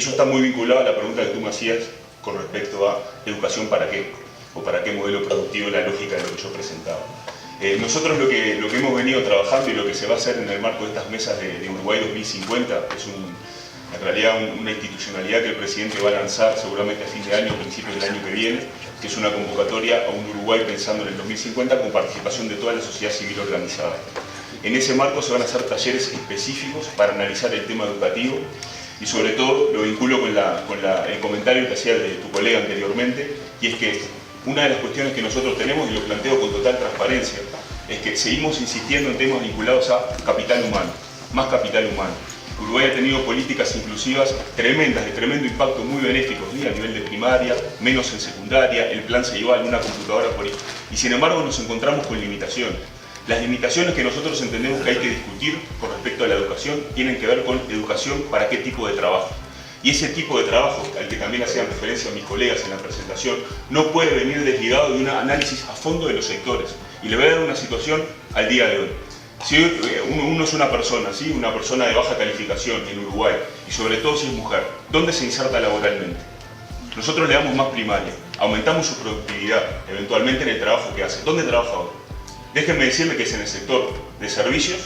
eso está muy vinculado a la pregunta que tú me hacías con respecto a educación para qué, o para qué modelo productivo, la lógica de lo que yo presentaba. Nosotros lo que hemos venido trabajando y lo que se va a hacer en el marco de estas mesas de Uruguay 2050 es en realidad una institucionalidad que el presidente va a lanzar seguramente a fin de año, principios del año que viene, que es una convocatoria a un Uruguay pensando en el 2050 con participación de toda la sociedad civil organizada. En ese marco se van a hacer talleres específicos para analizar el tema educativo y sobre todo lo vinculo con el comentario que hacía de tu colega anteriormente, y es que una de las cuestiones que nosotros tenemos, y lo planteo con total transparencia, es que seguimos insistiendo en temas vinculados a capital humano, más capital humano. Uruguay ha tenido políticas inclusivas tremendas, de tremendo impacto, muy benéficos, ¿sí? A nivel de primaria, menos en secundaria, el plan se lleva en una computadora por ahí. Y sin embargo nos encontramos con limitaciones. Las limitaciones que nosotros entendemos que hay que discutir con respecto a la educación tienen que ver con educación para qué tipo de trabajo. Y ese tipo de trabajo, al que también hacían referencia mis colegas en la presentación, no puede venir desligado de un análisis a fondo de los sectores. Y le voy a dar una situación al día de hoy. Si uno es una persona, ¿sí? Una persona de baja calificación en Uruguay, y sobre todo si es mujer, ¿dónde se inserta laboralmente? Nosotros le damos más primaria, aumentamos su productividad, eventualmente en el trabajo que hace. ¿Dónde trabaja hoy? Déjenme decirle que es en el sector de servicios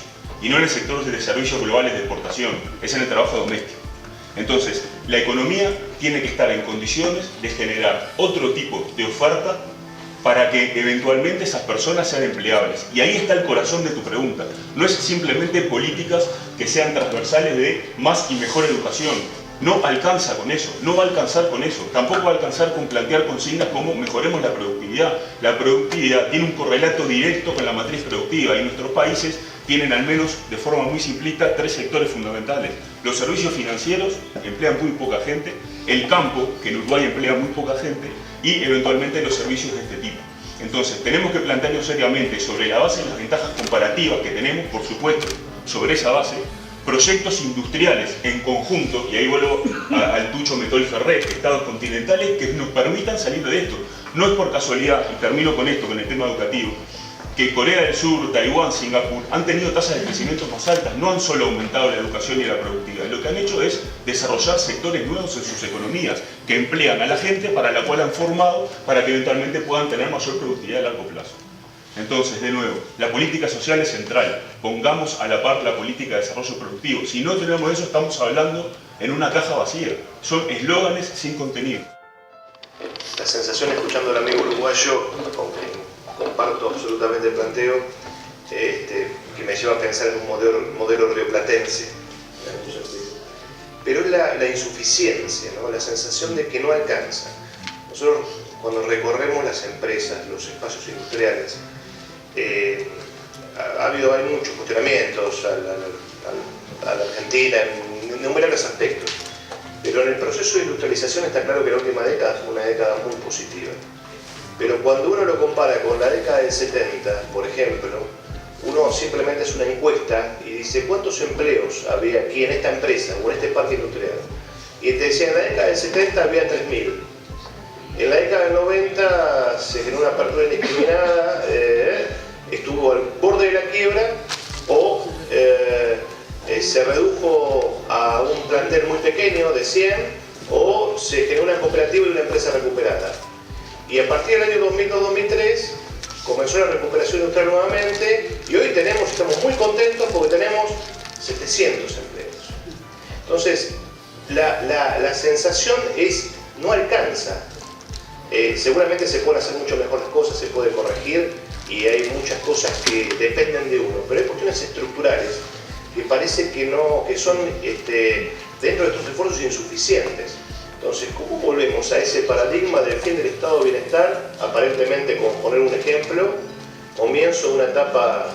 y no en el sector de servicios globales de exportación, es en el trabajo doméstico. Entonces, la economía tiene que estar en condiciones de generar otro tipo de oferta para que eventualmente esas personas sean empleables. Y ahí está el corazón de tu pregunta. No es simplemente políticas que sean transversales de más y mejor educación. No alcanza con eso, no va a alcanzar con eso. Tampoco va a alcanzar con plantear consignas como mejoremos la productividad. La productividad tiene un correlato directo con la matriz productiva y nuestros países tienen, al menos de forma muy simplista, tres sectores fundamentales. Los servicios financieros emplean muy poca gente, el campo, que en Uruguay emplea muy poca gente, y eventualmente los servicios de este tipo. Entonces, tenemos que plantearnos seriamente sobre la base de las ventajas comparativas que tenemos, por supuesto, sobre esa base, proyectos industriales en conjunto, y ahí vuelvo al Tucho Metol Ferrer, estados continentales que nos permitan salir de esto. No es por casualidad, y termino con esto, con el tema educativo, que Corea del Sur, Taiwán, Singapur han tenido tasas de crecimiento más altas, no han solo aumentado la educación y la productividad, lo que han hecho es desarrollar sectores nuevos en sus economías, que emplean a la gente para la cual han formado, para que eventualmente puedan tener mayor productividad a largo plazo. Entonces, de nuevo, la política social es central, pongamos a la par la política de desarrollo productivo. Si no tenemos eso, estamos hablando en una caja vacía, son eslóganes sin contenido. La sensación escuchando al amigo uruguayo, comparto absolutamente el planteo, que me lleva a pensar en un modelo rioplatense, en algún sentido. Pero es la insuficiencia, ¿no? La sensación de que no alcanza. Nosotros, cuando recorremos las empresas, los espacios industriales, hay muchos cuestionamientos a la Argentina en innumerables aspectos. Pero en el proceso de industrialización está claro que la última década fue una década muy positiva. Pero cuando uno lo compara con la década del 70, por ejemplo, uno simplemente hace una encuesta y dice ¿cuántos empleos había aquí en esta empresa o en este parque industrial? Y te decía, en la década del 70 había 3.000. En la década del 90 se generó una apertura indiscriminada, estuvo al borde de la quiebra o se redujo a un plantel muy pequeño de 100 o se generó una cooperativa y una empresa recuperada. Y a partir del año 2002-2003 comenzó la recuperación industrial nuevamente y hoy estamos muy contentos porque tenemos 700 empleos. Entonces, la sensación es, no alcanza. Seguramente se pueden hacer mucho mejor las cosas, se puede corregir y hay muchas cosas que dependen de uno, pero hay cuestiones estructurales que parece que son dentro de estos esfuerzos insuficientes. Entonces, ¿cómo volvemos a ese paradigma del fin del estado de bienestar? Aparentemente, como poner un ejemplo, comienzo de una etapa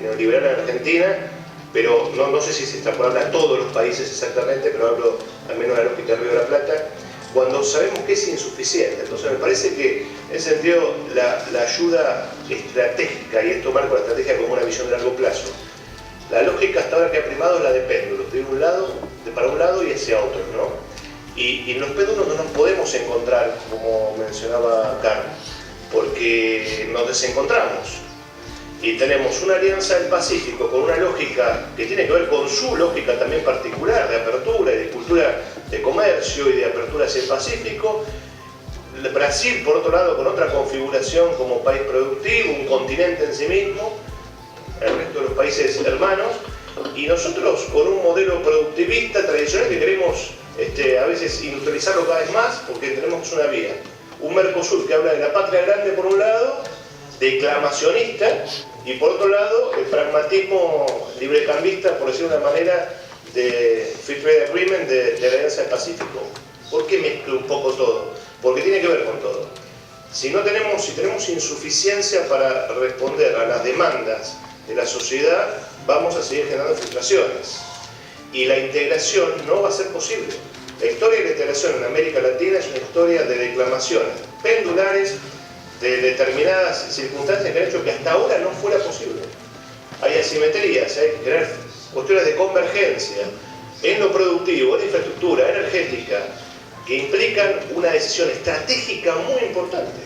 neoliberal en Argentina, pero no sé si se extrapola a todos los países exactamente, pero hablo al menos de la lógica del Río de la Plata, cuando sabemos que es insuficiente. Entonces me parece que en ese sentido la ayuda estratégica, y esto marca la estrategia como una visión de largo plazo, la lógica hasta ahora que ha primado es la de péndulos, para un lado y hacia otro, ¿no? Y en los péndulos no nos podemos encontrar, como mencionaba Carlos, porque nos desencontramos. y tenemos una alianza del Pacífico con una lógica que tiene que ver con su lógica también particular de apertura y de cultura de comercio y de apertura hacia el Pacífico. Brasil, por otro lado, con otra configuración como país productivo, un continente en sí mismo, el resto de los países hermanos, y nosotros con un modelo productivista tradicional que queremos a veces industrializarlo cada vez más porque tenemos una vía. Un Mercosur que habla de la patria grande por un lado, declamacionista, y por otro lado el pragmatismo librecambista, por decirlo de una manera, de Free Trade Agreement de la Alianza del Pacífico. ¿Por qué mezclo un poco todo? Porque tiene que ver con todo. Si tenemos insuficiencia para responder a las demandas de la sociedad, vamos a seguir generando frustraciones. Y la integración no va a ser posible. La historia de la integración en América Latina es una historia de declamaciones pendulares de determinadas circunstancias que han hecho que hasta ahora no fuera posible. Hay asimetrías, hay cuestiones de convergencia en lo productivo, en la infraestructura energética, que implican una decisión estratégica muy importante.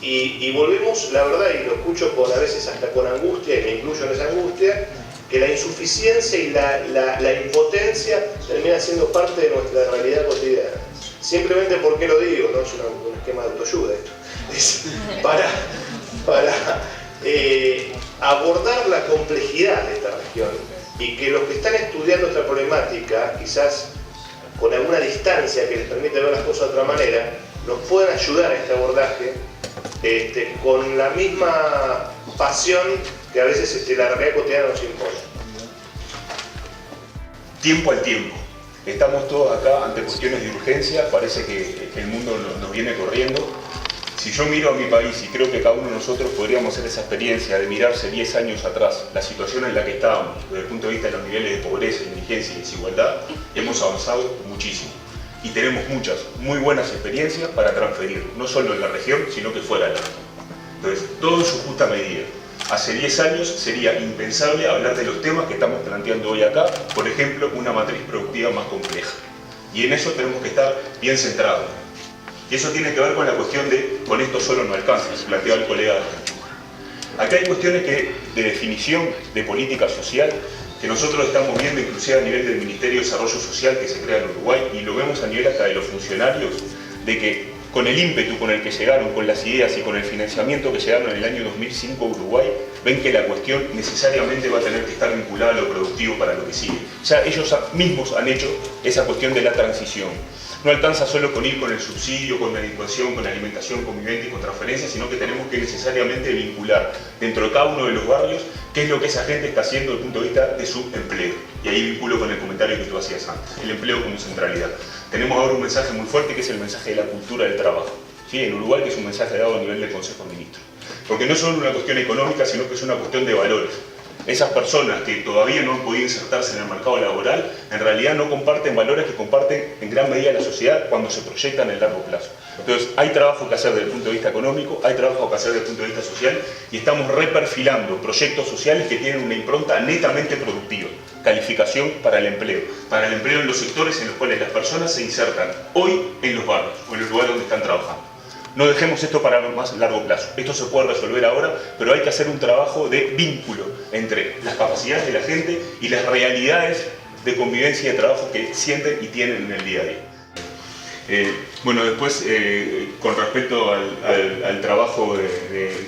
Y volvemos, la verdad, y lo escucho a veces hasta con angustia, y me incluyo en esa angustia, que la insuficiencia y la impotencia termina siendo parte de nuestra realidad cotidiana. Simplemente porque lo digo, no es un esquema de autoayuda esto, es para abordar la complejidad de esta región y que los que están estudiando esta problemática, quizás con alguna distancia que les permite ver las cosas de otra manera, nos puedan ayudar a este abordaje con la misma pasión que a veces la realidad cotidiana nos impone. Tiempo al tiempo. Estamos todos acá ante cuestiones de urgencia, parece que el mundo nos viene corriendo. Si yo miro a mi país y creo que cada uno de nosotros podríamos hacer esa experiencia de mirarse 10 años atrás, la situación en la que estábamos, desde el punto de vista de los niveles de pobreza, indigencia y desigualdad, hemos avanzado muchísimo. Y tenemos muchas, muy buenas experiencias para transferir, no solo en la región, sino que fuera de la región. Entonces, todo en su justa medida. Hace 10 años sería impensable hablar de los temas que estamos planteando hoy acá, por ejemplo, una matriz productiva más compleja. Y en eso tenemos que estar bien centrados. Y eso tiene que ver con la cuestión de, con esto solo no alcanza, se planteaba el colega de Argentina. Acá hay cuestiones de definición de política social que nosotros estamos viendo inclusive a nivel del Ministerio de Desarrollo Social que se crea en Uruguay, y lo vemos a nivel hasta de los funcionarios, de que con el ímpetu con el que llegaron, con las ideas y con el financiamiento que llegaron en el año 2005 a Uruguay, ven que la cuestión necesariamente va a tener que estar vinculada a lo productivo para lo que sigue. Ya ellos mismos han hecho esa cuestión de la transición. No alcanza solo con ir con el subsidio, con la educación, con la alimentación, con vivienda y con transferencias, sino que tenemos que necesariamente vincular dentro de cada uno de los barrios qué es lo que esa gente está haciendo desde el punto de vista de su empleo. Y ahí vinculo con el comentario que tú hacías antes, el empleo como centralidad. Tenemos ahora un mensaje muy fuerte que es el mensaje de la cultura del trabajo. ¿Sí? En Uruguay, que es un mensaje dado a nivel del Consejo de Ministros. Porque no es solo una cuestión económica, sino que es una cuestión de valores. Esas personas que todavía no han podido insertarse en el mercado laboral, en realidad no comparten valores que comparten en gran medida la sociedad cuando se proyectan en el largo plazo. Entonces, hay trabajo que hacer desde el punto de vista económico, hay trabajo que hacer desde el punto de vista social, y estamos reperfilando proyectos sociales que tienen una impronta netamente productiva. Calificación para el empleo en los sectores en los cuales las personas se insertan hoy en los barrios o en el lugar donde están trabajando. No dejemos esto para más largo plazo. Esto se puede resolver ahora, pero hay que hacer un trabajo de vínculo entre las capacidades de la gente y las realidades de convivencia y de trabajo que sienten y tienen en el día a día. Bueno, después, con respecto al trabajo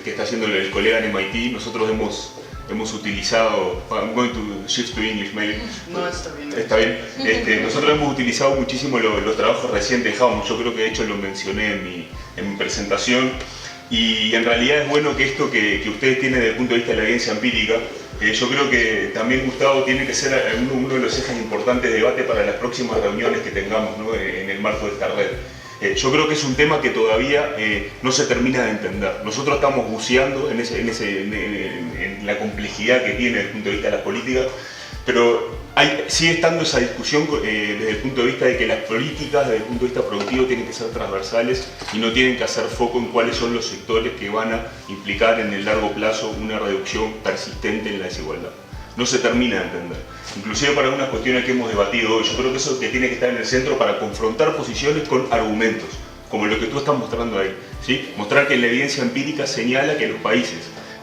que está haciendo el colega en MIT, nosotros hemos utilizado, I'm going to shift to English maybe. No, está bien. Está bien. Nosotros hemos utilizado muchísimo los trabajos recientes de Haum. Yo creo que de hecho lo mencioné en mi presentación, y en realidad es bueno que esto que ustedes tienen desde el punto de vista de la evidencia empírica, yo creo que también, Gustavo, tiene que ser uno de los ejes importantes de debate para las próximas reuniones que tengamos, ¿no?, en el marco de esta red. Yo creo que es un tema que todavía no se termina de entender. Nosotros estamos buceando en la complejidad que tiene desde el punto de vista de las políticas, pero sigue estando esa discusión desde el punto de vista de que las políticas desde el punto de vista productivo tienen que ser transversales y no tienen que hacer foco en cuáles son los sectores que van a implicar en el largo plazo una reducción persistente en la desigualdad. No se termina de entender. Inclusive para algunas cuestiones que hemos debatido hoy, yo creo que eso es lo que tiene que estar en el centro para confrontar posiciones con argumentos, como lo que tú estás mostrando ahí, ¿sí? Mostrar que la evidencia empírica señala que los países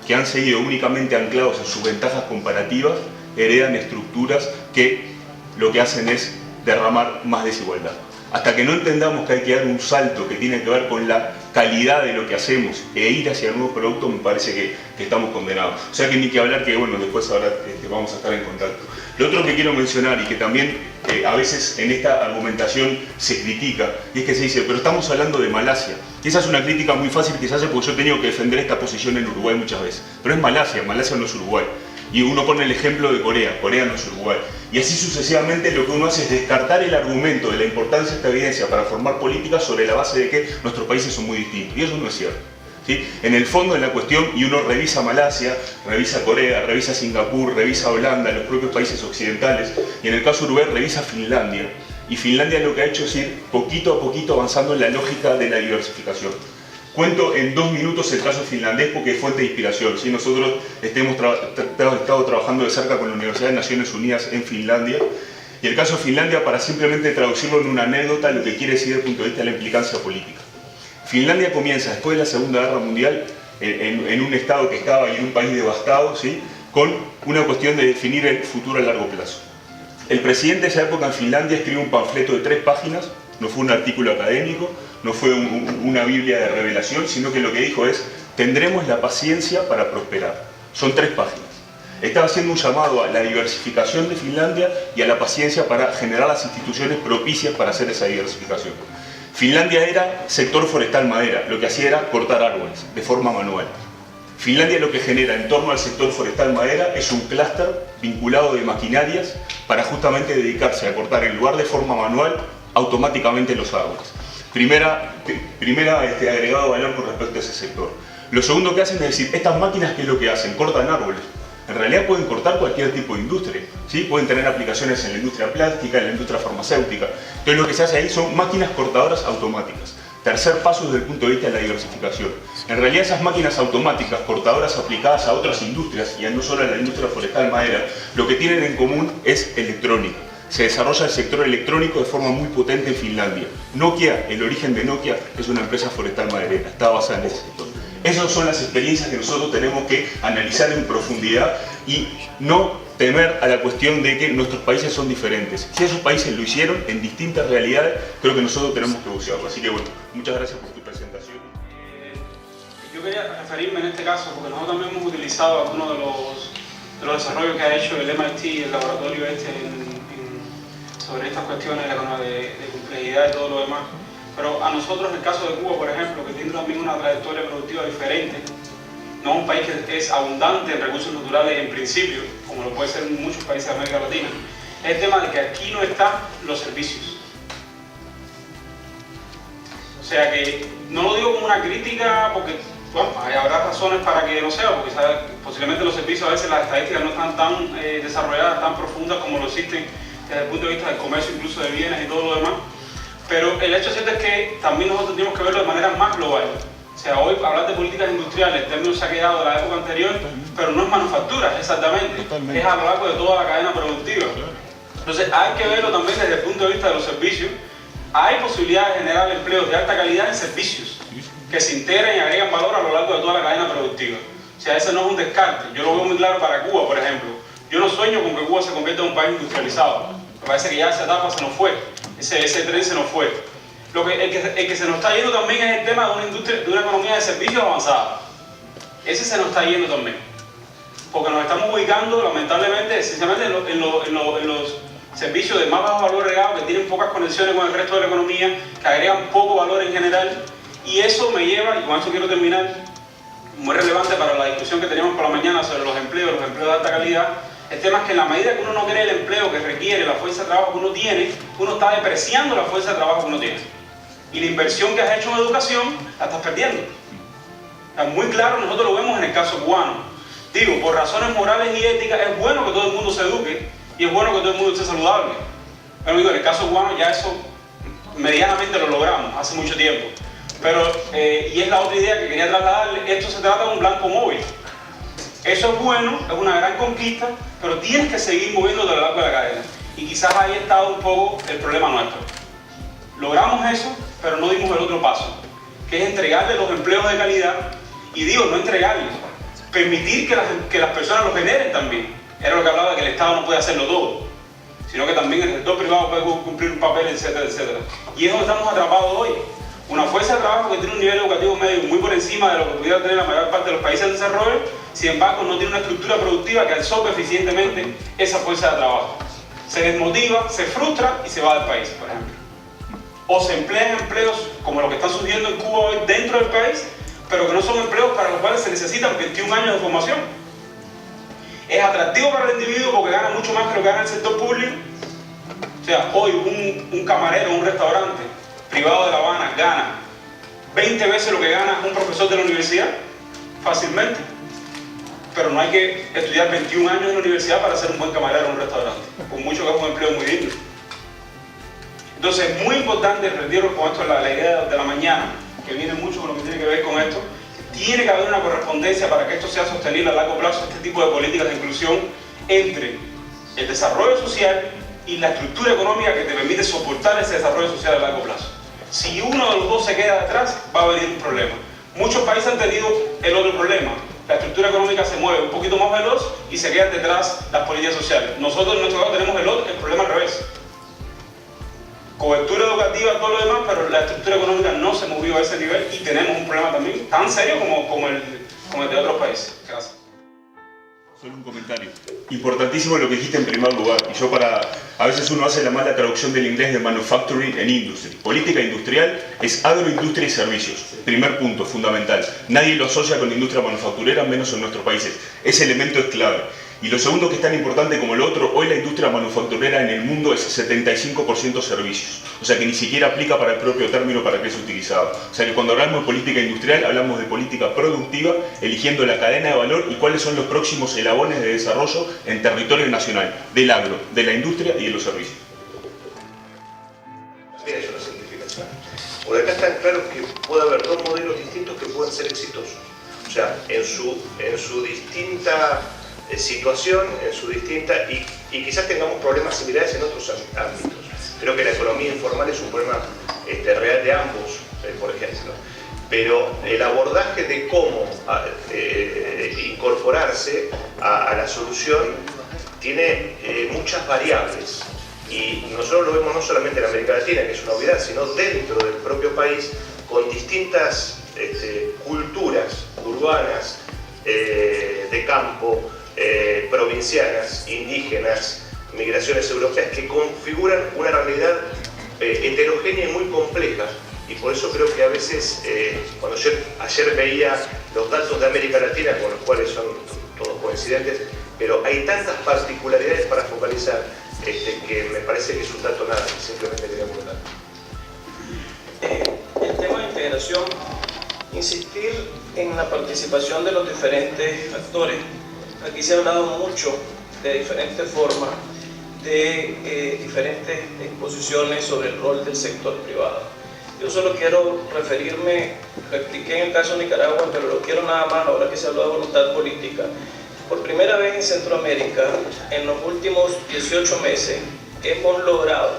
que han seguido únicamente anclados en sus ventajas comparativas, heredan estructuras que lo que hacen es derramar más desigualdad. Hasta que no entendamos que hay que dar un salto que tiene que ver con la calidad de lo que hacemos e ir hacia nuevos productos, me parece que estamos condenados. O sea que ni que hablar que, bueno, después ahora vamos a estar en contacto. Lo otro que quiero mencionar y que también a veces en esta argumentación se critica, y es que se dice, pero estamos hablando de Malasia. Y esa es una crítica muy fácil que se hace porque yo he tenido que defender esta posición en Uruguay muchas veces. Pero es Malasia, Malasia no es Uruguay. Y uno pone el ejemplo de Corea, Corea no es Uruguay. Y así sucesivamente lo que uno hace es descartar el argumento de la importancia de esta evidencia para formar políticas sobre la base de que nuestros países son muy distintos. Y eso no es cierto. ¿Sí? En el fondo, en la cuestión, y uno revisa Malasia, revisa Corea, revisa Singapur, revisa Holanda, los propios países occidentales, y en el caso de Uruguay revisa Finlandia. Y Finlandia lo que ha hecho es ir poquito a poquito avanzando en la lógica de la diversificación. Cuento en 2 minutos el caso finlandés porque es fuente de inspiración. ¿Sí? Nosotros hemos estado trabajando de cerca con la Universidad de Naciones Unidas en Finlandia. Y el caso de Finlandia, para simplemente traducirlo en una anécdota, lo que quiere decir desde el punto de vista de la implicancia política. Finlandia comienza después de la Segunda Guerra Mundial en un estado que estaba y en un país devastado, ¿sí? Con una cuestión de definir el futuro a largo plazo. El presidente de esa época en Finlandia escribe un panfleto de 3 páginas, no fue un artículo académico, no fue una biblia de revelación, sino que lo que dijo es: tendremos la paciencia para prosperar. Son 3 páginas. Estaba haciendo un llamado a la diversificación de Finlandia y a la paciencia para generar las instituciones propicias para hacer esa diversificación. Finlandia era sector forestal madera, lo que hacía era cortar árboles de forma manual. Finlandia lo que genera en torno al sector forestal madera es un clúster vinculado de maquinarias para justamente dedicarse a cortar en lugar de forma manual automáticamente los árboles. Primera agregado valor con respecto a ese sector. Lo segundo que hacen es decir, estas máquinas, ¿qué es lo que hacen? Cortan árboles. En realidad pueden cortar cualquier tipo de industria, ¿sí? Pueden tener aplicaciones en la industria plástica, en la industria farmacéutica. Entonces lo que se hace ahí son máquinas cortadoras automáticas. Tercer paso desde el punto de vista de la diversificación. En realidad esas máquinas automáticas cortadoras aplicadas a otras industrias, y no solo a la industria forestal madera, lo que tienen en común es electrónica. Se desarrolla el sector electrónico de forma muy potente en Finlandia. Nokia, el origen de Nokia, es una empresa forestal maderera, está basada en ese sector. Esas son las experiencias que nosotros tenemos que analizar en profundidad y no temer a la cuestión de que nuestros países son diferentes. Si esos países lo hicieron en distintas realidades, creo que nosotros tenemos que buscarlo. Así que bueno, muchas gracias por tu presentación. Yo quería referirme en este caso, porque nosotros también hemos utilizado algunos de los desarrollos que ha hecho el MIT, el laboratorio sobre estas cuestiones de complejidad y todo lo demás. Pero a nosotros, en el caso de Cuba, por ejemplo, que tiene también una trayectoria productiva diferente, no es un país que es abundante en recursos naturales en principio, como lo puede ser en muchos países de América Latina, es el tema de que aquí no están los servicios. O sea que no lo digo como una crítica porque bueno, habrá razones para que no sea, porque ¿sabes? Posiblemente los servicios a veces las estadísticas no están tan desarrolladas, tan profundas como lo existen desde el punto de vista del comercio, incluso de bienes y todo lo demás. Pero el hecho cierto es que también nosotros tenemos que verlo de manera más global. O sea, hoy hablar de políticas industriales, el término se ha quedado de la época anterior, pero no es manufactura exactamente, es a lo largo de toda la cadena productiva. Entonces hay que verlo también desde el punto de vista de los servicios. Hay posibilidad de generar empleos de alta calidad en servicios que se integran y agregan valor a lo largo de toda la cadena productiva. O sea, ese no es un descarte. Yo lo veo muy claro para Cuba, por ejemplo. Yo no sueño con que Cuba se convierta en un país industrializado. Me parece que ya esa etapa se nos fue. Ese tren se nos fue. El que se nos está yendo también es el tema de una industria, de una economía de servicios avanzada. Ese se nos está yendo también. Porque nos estamos ubicando, lamentablemente, esencialmente en los servicios de más bajo valor agregado, que tienen pocas conexiones con el resto de la economía, que agregan poco valor en general. Y eso me lleva, y con eso quiero terminar, muy relevante para la discusión que teníamos por la mañana sobre los empleos de alta calidad. El tema es que en la medida que uno no cree el empleo que requiere, la fuerza de trabajo que uno tiene, uno está depreciando la fuerza de trabajo que uno tiene. Y la inversión que has hecho en educación, la estás perdiendo. Es muy claro, nosotros lo vemos en el caso cubano. Digo, por razones morales y éticas, es bueno que todo el mundo se eduque y es bueno que todo el mundo esté saludable. Pero digo, en el caso cubano ya eso medianamente lo logramos hace mucho tiempo. Pero, y es la otra idea que quería trasladarle, esto se trata de un blanco móvil. Eso es bueno, es una gran conquista, pero tienes que seguir moviéndote a lo largo de la cadena. Y quizás ahí está un poco el problema nuestro. Logramos eso, pero no dimos el otro paso, que es entregarle los empleos de calidad. Y digo, no entregarles, permitir que las personas lo generen también. Era lo que hablaba de que el Estado no puede hacerlo todo, sino que también el sector privado puede cumplir un papel, etcétera, etcétera. Y es donde estamos atrapados hoy. Una fuerza de trabajo que tiene un nivel educativo medio muy por encima de lo que pudiera tener la mayor parte de los países en desarrollo, sin embargo no tiene una estructura productiva que absorbe eficientemente esa fuerza de trabajo. Se desmotiva, se frustra y se va del país, por ejemplo. O se emplean empleos como los que están surgiendo en Cuba hoy dentro del país, pero que no son empleos para los cuales se necesitan 21 años de formación. Es atractivo para el individuo porque gana mucho más que lo que gana el sector público. O sea, hoy un camarero en un restaurante privado de La Habana gana 20 veces lo que gana un profesor de la universidad, fácilmente. Pero no hay que estudiar 21 años en la universidad para ser un buen camarero en un restaurante, por mucho que es un empleo muy digno. Entonces es muy importante, retiro con esto la idea de la mañana, que viene mucho con lo que tiene que ver con esto. Tiene que haber una correspondencia para que esto sea sostenible a largo plazo, este tipo de políticas de inclusión entre el desarrollo social y la estructura económica que te permite soportar ese desarrollo social a largo plazo. Si uno de los dos se queda atrás, va a venir un problema. Muchos países han tenido el otro problema. La estructura económica se mueve un poquito más veloz y se quedan detrás las políticas sociales. Nosotros en nuestro caso tenemos el problema al revés. Cobertura educativa, todo lo demás, pero la estructura económica no se movió a ese nivel y tenemos un problema también tan serio como el de otros países. Gracias. Solo un comentario. Importantísimo lo que dijiste en primer lugar. Y a veces uno hace la mala traducción del inglés de manufacturing en industry. Política industrial es agroindustria y servicios. Primer punto, fundamental. Nadie lo asocia con industria manufacturera, menos en nuestros países. Ese elemento es clave. Y lo segundo, que es tan importante como lo otro, hoy la industria manufacturera en el mundo es 75% servicios. O sea que ni siquiera aplica para el propio término para que es utilizado. O sea que cuando hablamos de política industrial, hablamos de política productiva, eligiendo la cadena de valor y cuáles son los próximos eslabones de desarrollo en territorio nacional, del agro, de la industria y de los servicios. También es una simplificación. Por acá están claros que puede haber dos modelos distintos que pueden ser exitosos. O sea, en su distinta situación, en su distinta, y quizás tengamos problemas similares en otros ámbitos. Creo que la economía informal es un problema real de ambos, por ejemplo. Pero el abordaje de cómo incorporarse a la solución tiene muchas variables. Y nosotros lo vemos no solamente en América Latina, que es una obviedad, sino dentro del propio país, con distintas culturas urbanas, de campo, provincianas, indígenas, migraciones europeas, que configuran una realidad heterogénea y muy compleja. Y por eso creo que a veces, cuando ayer veía los datos de América Latina, con los cuales son todos coincidentes, pero hay tantas particularidades para focalizar, que me parece que es un dato nada, simplemente quería comentar. El tema de integración, insistir en la participación de los diferentes actores. Aquí se ha hablado mucho de diferentes formas, de diferentes exposiciones sobre el rol del sector privado. Yo solo quiero referirme, lo expliqué en el caso de Nicaragua, pero lo quiero nada más ahora que se habló de voluntad política. Por primera vez en Centroamérica, en los últimos 18 meses, hemos logrado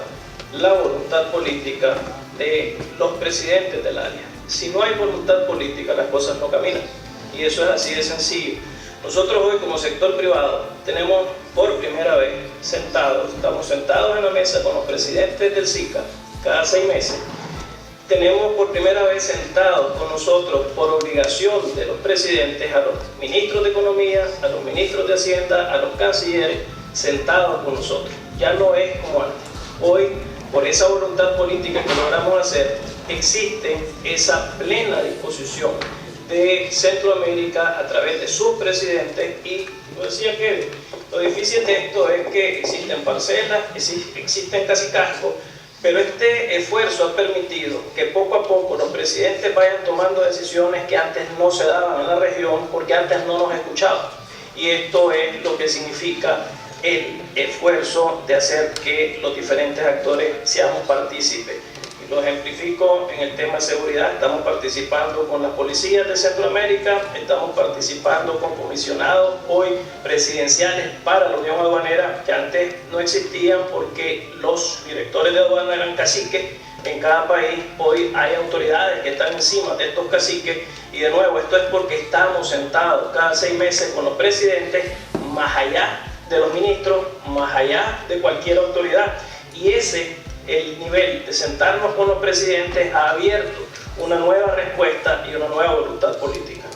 la voluntad política de los presidentes del área. Si no hay voluntad política, las cosas no caminan. Y eso es así de sencillo. Nosotros hoy como sector privado tenemos por primera vez estamos sentados en la mesa con los presidentes del SICA cada 6 meses. Tenemos por primera vez sentados con nosotros por obligación de los presidentes a los ministros de Economía, a los ministros de Hacienda, a los cancilleres, sentados con nosotros. Ya no es como antes. Hoy, por esa voluntad política que logramos hacer, existe esa plena disposición de Centroamérica a través de sus presidentes. Y yo decía que lo difícil de esto es que existen parcelas, existen cacicazgos, pero este esfuerzo ha permitido que poco a poco los presidentes vayan tomando decisiones que antes no se daban en la región porque antes no nos escuchaban. Y esto es lo que significa el esfuerzo de hacer que los diferentes actores seamos partícipes. Lo ejemplifico en el tema de seguridad. Estamos participando con las policías de Centroamérica, estamos participando con comisionados hoy presidenciales para la Unión Aduanera, que antes no no existían porque los directores de aduana eran caciques en cada país. Hoy hay autoridades que están encima de estos caciques y de nuevo esto es porque estamos sentados cada 6 meses con los presidentes, más allá de los ministros, más allá de cualquier autoridad, y el nivel de sentarnos con los presidentes ha abierto una nueva respuesta y una nueva voluntad política.